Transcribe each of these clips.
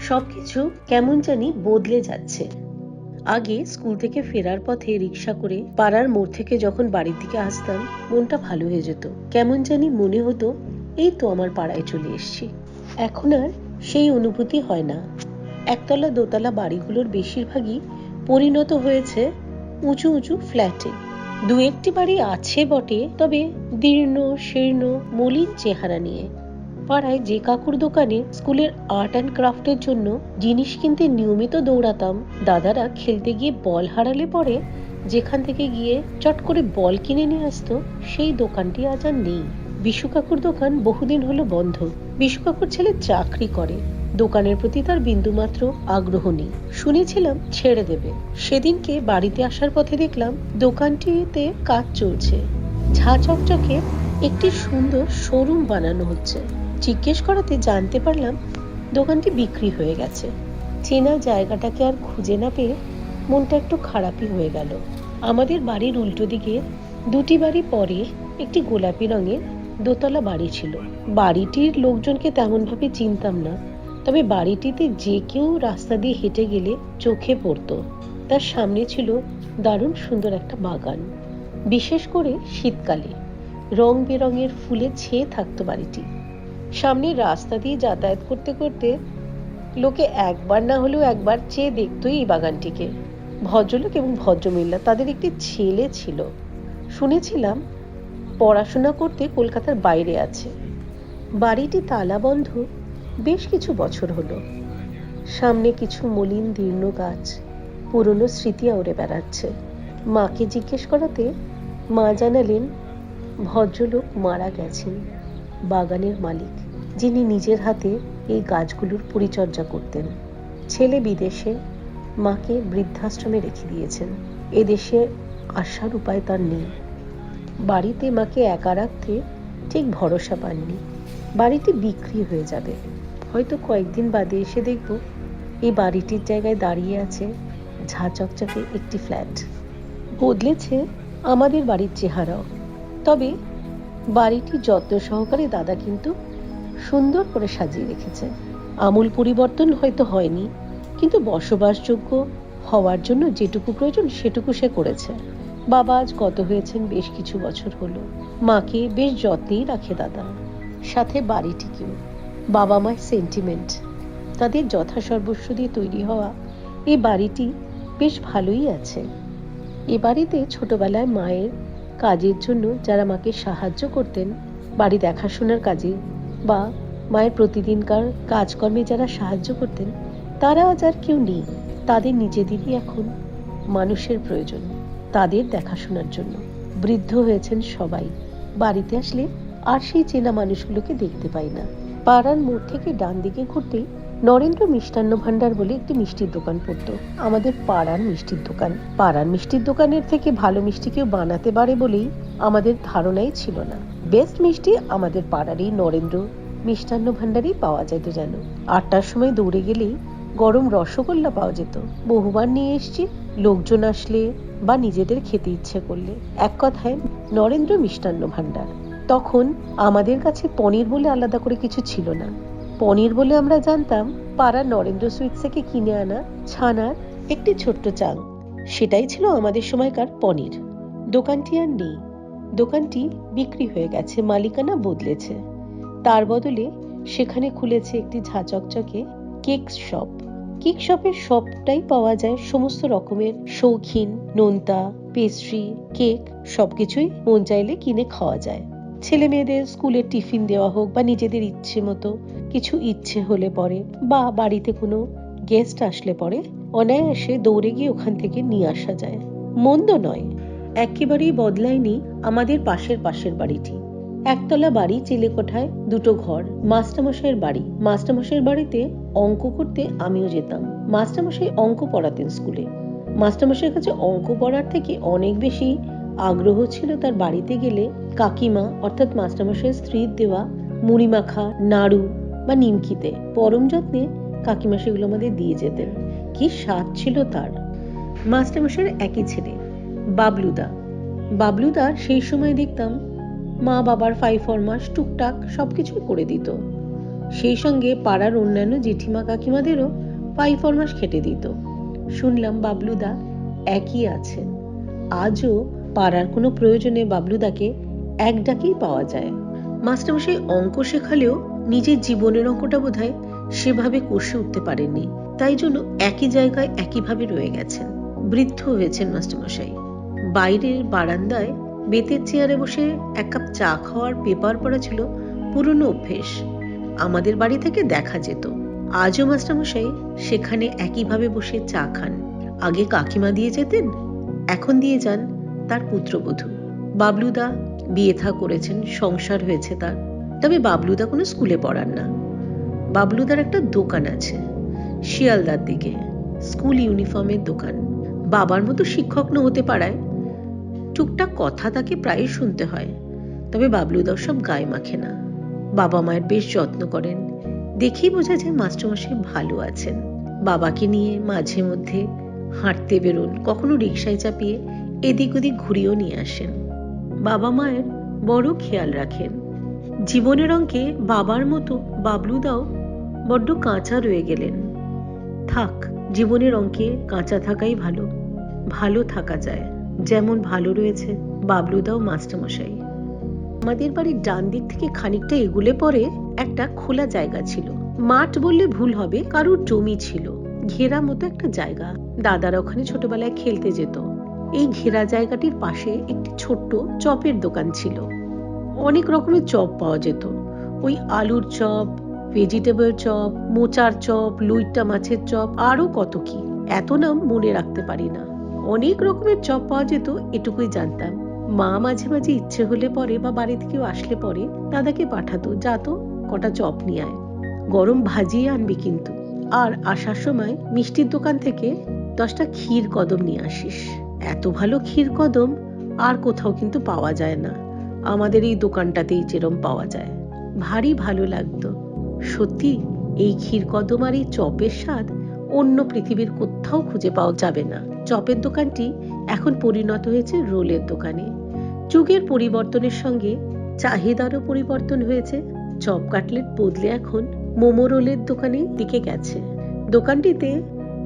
সবকিছু কেমন জানি বদলে যাচ্ছে। আগে স্কুল থেকে ফেরার পথে রিক্সা করে পাড়ার মোড় থেকে যখন বাড়ির দিকে আসতাম, মনটা ভালো হয়ে যেত। কেমন জানি মনে হতো এই তো আমার পাড়ায় চলে এসেছি। এখন আর সেই অনুভূতি হয় না। একতলা দোতলা বাড়িগুলোর বেশিরভাগই পরিণত হয়েছে উঁচু উঁচু ফ্ল্যাটে। দু একটি বাড়ি আছে বটে, তবে দীর্ণ শীর্ণ মলিন চেহারা নিয়ে। পাড়ায় যে কাকুর দোকানে স্কুলের আর্ট অ্যান্ড ক্রাফটের জন্য জিনিস কিনতে নিয়মিত দৌড়াতাম, দাদারা খেলতে গিয়ে বল হারালে পরে যেখান থেকে গিয়ে চট করে বল কিনে নিয়ে আসতো, সেই দোকানটি আজ আর নেই। বিশু কাকুর দোকান বহুদিন হলো বন্ধ। বিশু কাকুর ছেলে চাকরি করে, দোকানের প্রতি তার বিন্দুমাত্র আগ্রহ নেই। শুনেছিলাম ছেড়ে দেবে। সেদিনকে বাড়িতে আসার পথে দেখলাম দোকানটিতে কাজ চলছে। ঝাঁ চকচকে একটি সুন্দর শোরুম বানানো হচ্ছে। জিজ্ঞেস করাতে জানতে পারলাম দোকানটি বিক্রি হয়ে গেছে। চেনা জায়গাটাকে আর খুঁজে না পেয়ে মনটা একটু খারাপই হয়ে গেল। আমাদের বাড়ির উল্টো দিকে দুটি বাড়ি পরে একটি গোলাপি রঙের দোতলা বাড়ি ছিল। বাড়িটির লোকজনকে তেমন ভাবে চিনতাম না, তবে বাড়িটিতে যে কেউ রাস্তা দিয়ে হেঁটে গেলে চোখে পড়তো। তার সামনে ছিল দারুণ সুন্দর একটা বাগান। বিশেষ করে শীতকালে রং বেরঙের ফুলে ছেয়ে থাকতো বাড়িটি। সামনের রাস্তা দিয়ে যাতায়াত করতে করতে লোকে একবার না হলেও একবার চেয়ে দেখতোই এই বাগানটিকে। ভদ্রলোক এবং ভদ্রমহিলা, তাদের একটি ছেলে ছিল। শুনেছিলাম পড়াশোনা করতে কলকাতার বাইরে আছে। বাড়িটি তালা বন্ধ বেশ কিছু বছর হলো। সামনে কিছু মলিন দীর্ণ গাছ পুরনো স্মৃতি আউড়ে বেড়াচ্ছে। মাকে জিজ্ঞেস করাতে মা জানালেন ভদ্রলোক মারা গেছেন। বাগানের মালিক, যিনি নিজের হাতে এই গাছগুলোর পরিচর্যা করতেন। ছেলে বিদেশে, মাকে বৃদ্ধাশ্রমে রেখে দিয়েছেন। এদেশে আসার উপায় তার নেই। বাড়িতে মাকে একা রাখতে ঠিক ভরসা পাননি। বাড়িটি বিক্রি হয়ে যাবে। হয়তো কয়েকদিন বাদে এসে দেখব এই বাড়িটির জায়গায় দাঁড়িয়ে আছে ঝাঁ চকচকে একটি ফ্ল্যাট। বদলেছে আমাদের বাড়ির চেহারাও। তবে বাড়িটি যত্ন সহকারে দাদা কিন্তু সুন্দর করে সাজিয়ে রেখেছে। আমূল পরিবর্তন হয়তো হয়নি, কিন্তু বসবাসযোগ্য হওয়ার জন্য যেটুকু প্রয়োজন সেটুকু সে করেছে। বাবা আজ গত হয়েছেন বেশ কিছু বছর হলো। মাকে বেশ যত্নেই রাখে দাদা, সাথে বাড়িটিকেও। বাবা মায়ের সেন্টিমেন্ট, তাদের যথাসর্বস্ব দিয়ে তৈরি হওয়া এই বাড়িটি বেশ ভালোই আছে। এ বাড়িতে ছোটবেলায় মায়ের কাজের জন্য যারা মাকে সাহায্য করতেন, বাড়ি দেখাশোনার কাজে বা মায়ের প্রতিদিনকার কাজকর্মে যারা সাহায্য করতেন, তারা আজ আর কেউ নেই। তাদের নিজেদেরই এখন মানুষের প্রয়োজন তাদের দেখাশোনার জন্য। বৃদ্ধ হয়েছেন সবাই। বাড়িতে আসলে আর সেই চেনা মানুষগুলোকে দেখতে পাই না। পাড়ার মোড় থেকে ডান দিকে ঘুরতেই নরেন্দ্র মিষ্টান্ন ভান্ডার বলে একটি মিষ্টির দোকান পড়তো। আমাদের পাড়ার মিষ্টির দোকান। পাড়ার মিষ্টির দোকানের থেকে ভালো মিষ্টি কেউ বানাতে পারে বলেই আমাদের ধারণাই ছিল না। বেস্ট মিষ্টি আমাদের পাড়ার এই নরেন্দ্র মিষ্টান্ন ভান্ডারেই পাওয়া যেত। যেন 8টার সময় দৌড়ে গেলেই গরম রসগোল্লা পাওয়া যেত। বহুবার নিয়ে এসেছি, লোকজন আসলে বা নিজেদের খেতে ইচ্ছে করলে। এক কথায় নরেন্দ্র মিষ্টান্ন ভান্ডার। তখন আমাদের কাছে পনির বলে আলাদা করে কিছু ছিল না। পনির বলে আমরা জানতাম পাড়ার নরেন্দ্র সুইটস থেকে কিনে আনা ছানার একটি ছোট্ট চাং। সেটাই ছিল আমাদের সময়কার পনির। দোকানটি আর নেই। দোকানটি বিক্রি হয়ে গেছে, মালিকানা বদলেছে। তার বদলে সেখানে খুলেছে একটি ঝাঁ চকচকে কেক শপ। কেক শপের সবটাই পাওয়া যায়, সমস্ত রকমের শৌখিন নোনতা, পেস্ট্রি, কেক সবকিছুই মন চাইলে কিনে খাওয়া যায়। ছেলে মেয়েদের স্কুলের টিফিন দেওয়া হোক বা নিজেদের ইচ্ছে মতো কিছু ইচ্ছে হলে পরে বা বাড়িতে কোনো গেস্ট আসলে পরে অনায়াসে দৌড়ে গিয়ে ওখান থেকে নিয়ে আসা যায়। মন্দ নয়, একেবারেই বদলায়নি আমাদের পাশের বাড়িটি। একতলা বাড়ি, চিলেকোঠায় দুটো ঘর, মাস্টারমশাইয়ের বাড়ি। মাস্টারমশাইয়ের বাড়িতে অঙ্ক করতে আমিও যেতাম। মাস্টারমশাই অঙ্ক পড়াতেন স্কুলে। মাস্টারমশাইয়ের কাছে অঙ্ক পড়ার থেকে অনেক বেশি আগ্রহ ছিল তার বাড়িতে গেলে কাকিমা অর্থাৎ মাস্টারমশাইয়ের স্ত্রীর দেওয়া মুড়ি মাখা, নাড়ু বা নিমকিতে। পরম যত্নে কাকিমা সেগুলো আমাদের দিয়ে যেতেন। কি স্বাদ ছিল তার। মাস্টারমশাইয়ের একই ছেলে বাবলুদা। বাবলুদার সেই সময় দেখতাম মা বাবার ফাই ফরমাস টুকটাক সবকিছুই করে দিত। সেই সঙ্গে পাড়ার অন্যান্য জেঠিমা কাকিমাদেরও পাই ফরমাস খেটে দিত। শুনলাম বাবলুদা একই আছেন। আজও পাড়ার কোনো প্রয়োজনে বাবলুদাকে এক ডাকেই পাওয়া যায়। মাস্টারমশাই অঙ্ক শেখালেও নিজের জীবনের অঙ্কটা বোধহয় সেভাবে কষে উঠতে পারেননি, তাই জন্য একই জায়গায় একইভাবে রয়ে গেছেন। বৃদ্ধ হয়েছেন মাস্টারমশাই। বাইরের বারান্দায় বেতের চেয়ারে বসে এক কাপ চা খাওয়ার পেপার পড়া ছিল পুরনো অভ্যেস। আমাদের বাড়ি থেকে দেখা যেত। আজও মাস্টারমশাই সেখানে একইভাবে বসে চা খান। আগে কাকিমা দিয়ে যেতেন, এখন দিয়ে যান তার পুত্রবধূ। বাবলুদা বিয়ে থা করেছেন, সংসার হয়েছে তার। তবে বাবলুদা কোনো স্কুলে পড়ান না। বাবলুদার একটা দোকান আছে শিয়ালদার দিকে, স্কুল ইউনিফর্মের দোকান। বাবার মতো শিক্ষক না হতে পারায় টুকটাক কথা তাকে প্রায় শুনতে হয়। তবে বাবলুদাও সব গায়ে মাখে না। বাবা মায়ের বেশ যত্ন করেন। দেখেই বোঝা যায় মাস্টারমশাই ভালো আছেন। বাবাকে নিয়ে মাঝে মধ্যে হাঁটতে বেরোন, কখনো রিকশায় চাপিয়ে এদিক ওদিক ঘুরিয়েও নিয়ে আসেন। বাবা মায়ের বড় খেয়াল রাখেন। জীবনের অঙ্কে বাবার মতো বাবলুদাও বড্ড কাঁচা রয়ে গেলেন। থাক, জীবনের অঙ্কে কাঁচা থাকাই ভালো। ভালো থাকা যায়, যেমন ভালো রয়েছে বাবলুদাও মাস্টারমশাই। আমাদের বাড়ির ডান দিক থেকে খানিকটা এগুলে পরে একটা খোলা জায়গা ছিল। মাঠ বললে ভুল হবে, কারুর জমি ছিল। ঘেরা মতো একটা জায়গা। দাদারা ওখানে ছোটবেলায় খেলতে যেত। এই ঘেরা জায়গাটির পাশে একটি ছোট্ট চপের দোকান ছিল। অনেক রকমের চপ পাওয়া যেত। ওই আলুর চপ, ভেজিটেবল চপ, মোচার চপ, লুইট্টা মাছের চপ, আরো কত কি, এত নাম মনে রাখতে পারি না। অনেক রকমের চপ পাওয়া যেত, এটুকুই জানতাম। মা মাঝে মাঝে ইচ্ছে হলে পরে বা বাড়িতে কেউ আসলে পরে দাদাকে পাঠাতো, যা তো কটা চপ নিয়ে আয়, গরম ভাজিয়ে আনবি কিন্তু। আর আসার সময় মিষ্টির দোকান থেকে 10টা ক্ষীর কদম নিয়ে আসিস। এত ভালো ক্ষীর কদম আর কোথাও কিন্তু পাওয়া যায় না, আমাদের এই দোকানটাতেই যেরম পাওয়া যায়। ভারী ভালো লাগতো সত্যি। এই ক্ষীর কদম আর এই চপের স্বাদ অন্য পৃথিবীর কোথাও খুঁজে পাওয়া যাবে না। চপের দোকানটি এখন পরিণত হয়েছে রোলের দোকানে। যুগের পরিবর্তনের সঙ্গে চাহিদারও পরিবর্তন হয়েছে। চপ কাটলেট বদলে এখন মোমো রোলের দোকানে দিকে গেছে। দোকানটিতে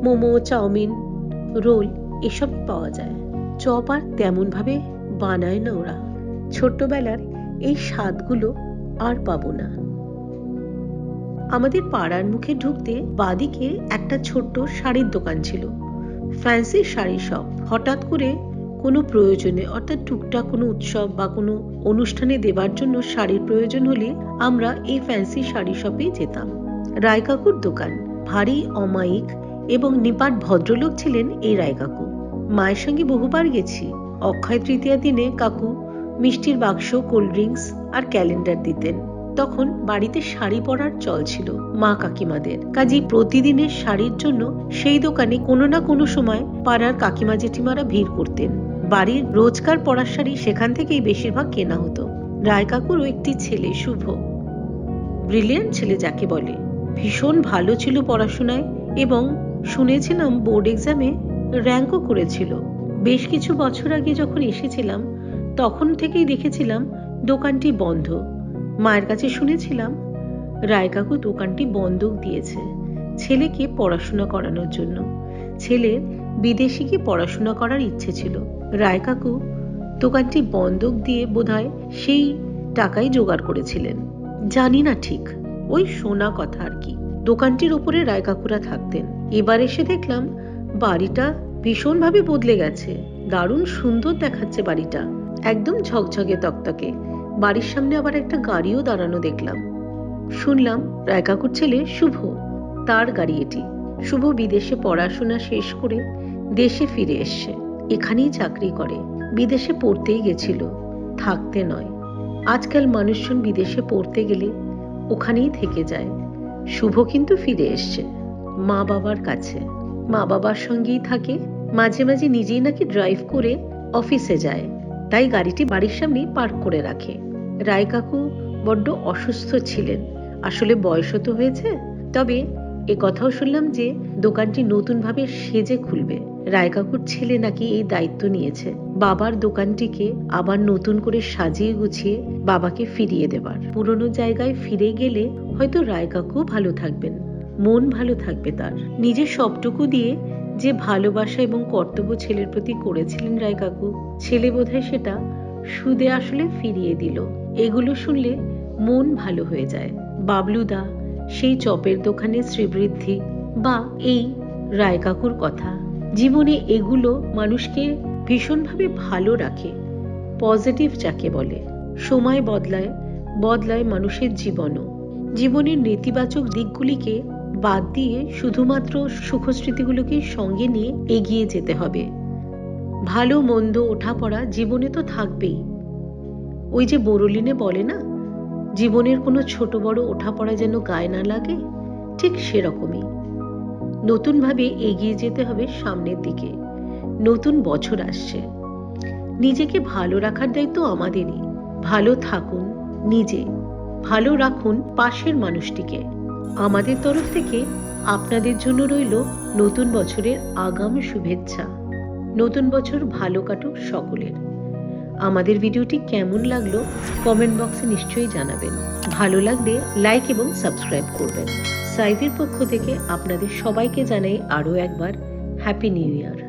মোমো, চাউমিন, রোল এসব পাওয়া যায়। চপ আর তেমন ভাবে বানায় না ওরা। ছোট্টবেলার এই স্বাদগুলো আর পাবো না। আমাদের পাড়ার মুখে ঢুকতে বাদিকে একটা ছোট্ট শাড়ির দোকান ছিল, ফ্যান্সি শাড়ি শপ। হঠাৎ করে কোনো প্রয়োজনে, অর্থাৎ টুকটাক কোনো উৎসব বা কোনো অনুষ্ঠানে দেবার জন্য শাড়ির প্রয়োজন হলে আমরা এই ফ্যান্সি শাড়ি শপেই যেতাম। রায় কাকুর দোকান। ভারী অমায়িক এবং নিপাট ভদ্রলোক ছিলেন এই রায় কাকু। মায়ের সঙ্গে বহুবার গেছি। অক্ষয় তৃতীয়ার দিনে কাকু মিষ্টির বাক্স, কোল্ড ড্রিঙ্কস আর ক্যালেন্ডার দিতেন। তখন বাড়িতে শাড়ি পরার চল ছিল মা কাকিমাদের। কাজেই প্রতিদিনের শাড়ির জন্য সেই দোকানে কোনো না কোনো সময় পাড়ার কাকিমা জেঠিমারা ভিড় করতেন। বাড়ির রোজকার পরার শাড়ি সেখান থেকেই বেশিরভাগ কেনা হতো। রায় কাকুরও একটি ছেলে শুভ, ব্রিলিয়ান্ট ছেলে যাকে বলে। ভীষণ ভালো ছিল পড়াশোনায় এবং শুনেছিলাম বোর্ড এক্সামে র্যাঙ্কও করেছিল। বেশ কিছু বছর আগে যখন এসেছিলাম তখন থেকেই দেখেছিলাম দোকানটি বন্ধ। মায়ের কাছে শুনেছিলাম রায় কাকু দোকানটি বন্ধক দিয়েছে ছেলেকে পড়াশোনা করানোর জন্য। ছেলের বিদেশে গিয়ে পড়াশোনা করার ইচ্ছে ছিল। রায় কাকু দোকানটি বন্ধক দিয়ে বোধহয় সেই টাকাই জোগাড় করেছিলেন, জানি না ঠিক, ওই শোনা কথা আর কি। দোকানটির উপরে রায় কাকুরা থাকতেন। এবার এসে দেখলাম বাড়িটা ভীষণভাবে বদলে গেছে। দারুণ সুন্দর দেখাচ্ছে বাড়িটা, একদম ঝকঝকে তকতকে। বাড়ির সামনে আবার একটা গাড়িও দাঁড়ানো দেখলাম। শুনলাম রায় কাকুর ছেলে শুভ, তার গাড়ি এটি। শুভ বিদেশে পড়াশোনা শেষ করে দেশে ফিরে এসছে। এখানেই চাকরি করে। বিদেশে পড়তেই গেছিল, থাকতে নয়। আজকাল মানুষজন বিদেশে পড়তে গেলে ওখানেই থেকে যায়। শুভ কিন্তু ফিরে এসছে মা বাবার কাছে। মা বাবার সঙ্গেই থাকে। মাঝে মাঝে নিজেই নাকি ড্রাইভ করে অফিসে যায়, তাই গাড়িটি বাড়ির সামনেই পার্ক করে রাখে। রায় কাকু বড্ড অসুস্থ ছিলেন, আসলে বয়স তো হয়েছে। তবে এ কথাও শুনলাম যে দোকানটি নতুন ভাবে সেজে খুলবে। রায় কাকুর ছেলে নাকি এই দায়িত্ব নিয়েছে, বাবার দোকানটিকে আবার নতুন করে সাজিয়ে গুছিয়ে বাবাকে ফিরিয়ে দেবার। পুরনো জায়গায় ফিরে গেলে হয়তো রায় কাকু ভালো থাকবেন, মন ভালো থাকবে তার। নিজের সবটুকু দিয়ে যে ভালোবাসা এবং কর্তব্য ছেলের প্রতি করেছিলেন রায় কাকু, ছেলে বোধহয় সেটা সুদে আসলে ফিরিয়ে দিল। এগুলো শুনলে মন ভালো হয়ে যায়। বাবলুদা, সেই চপের দোকানের শ্রীবৃদ্ধি, বা এই রায় কাকুর কথা, জীবনে এগুলো মানুষকে ভীষণভাবে ভালো রাখে। পজিটিভ যাকে বলে। সময় বদলায়, বদলায় মানুষের জীবনও। জীবনের নেতিবাচক দিকগুলিকে বাদ দিয়ে শুধুমাত্র সুখস্মৃতিগুলোকে সঙ্গে নিয়ে এগিয়ে যেতে হবে। ভালো মন্দ ওঠাপড়া জীবনে তো থাকবেই। ওই যে বড়লিনে বলে না, জীবনের কোনো ছোট বড় ওঠাপড়া যেন গায়ে না লাগে, ঠিক সেরকমই নতুনভাবে এগিয়ে যেতে হবে সামনের দিকে। নতুন বছর আসছে, নিজেকে ভালো রাখার দায়িত্ব আমাদেরই। ভালো থাকুন, নিজে ভালো রাখুন পাশের মানুষটিকে। আমাদের তরফ থেকে আপনাদের জন্য রইল নতুন বছরের আগাম শুভেচ্ছা। নতুন বছর ভালো কাটুক সকলের। আমাদের ভিডিওটি কেমন লাগলো কমেন্ট বক্সে নিশ্চয়ই জানাবেন। ভালো লাগলে লাইক এবং সাবস্ক্রাইব করবেন। সাইভির পক্ষ থেকে আপনাদের সবাইকে জানাই আরও একবার হ্যাপি নিউ ইয়ার।